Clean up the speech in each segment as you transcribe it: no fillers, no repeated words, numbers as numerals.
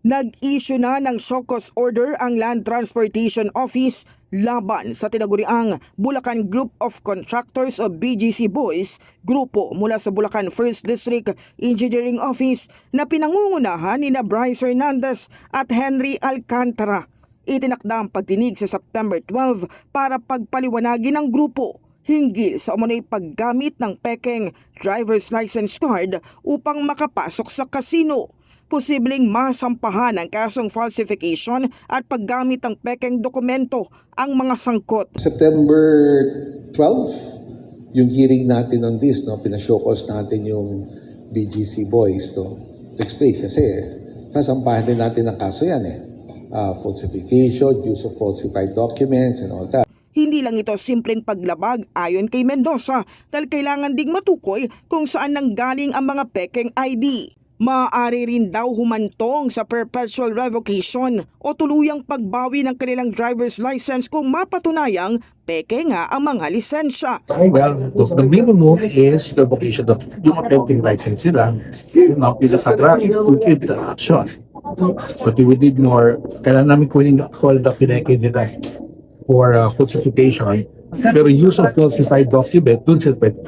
Nag-issue na ng show cause order ang Land Transportation Office laban sa tinaguriang Bulacan Group of Contractors o BGC Boys, grupo mula sa Bulacan 1st District Engineering Office na pinangungunahan ni Bryce Hernandez at Henry Alcantara. Itinakda ang pagdinig sa September 12 para pagpaliwanagin ng grupo hinggil sa umano'y paggamit ng pekeng driver's license card upang makapasok sa casino. Posibleng masampahan ng kasong falsification at paggamit ng pekeng dokumento ang mga sangkot. September 12, yung hearing natin on this, no, pinashowcase natin yung BGC Boys to explain kasi sasampahan din natin ng kaso yan falsification, use of falsified documents and all that. Hindi lang ito simpleng paglabag ayon kay Mendoza dahil kailangan ding matukoy kung saan nanggaling ang mga pekeng ID. Maaari rin daw humantong sa perpetual revocation o tuluyang pagbawi ng kanilang driver's license kung mapatunayang peke nga ang mga lisensya. Well, the minimum is the vocation of yung attempting license nila, yung napila sa traffic, we keep the action. But we did more, kailan namin call the pineke nila for falsification, pero use of falsified document, dun sila pwede.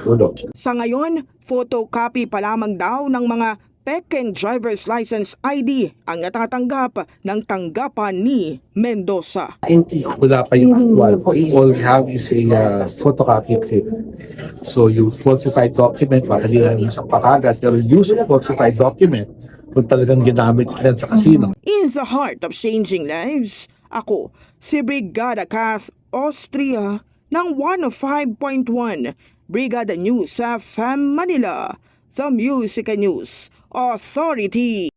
Sa ngayon, photocopy pa lamang daw ng mga pekeng driver's license ID ang natatanggap ng tanggapan ni Mendoza. Wala pa yung actual. All we have is a photocopy clip. So yung falsified document, makali lang isang pakagat, pero use of falsified document, kung talagang ginamit yan sa casino. In the heart of changing lives, ako si Brigada Kath Austria ng 105.1 Brigada News sa FM Manila, the Music News Authority.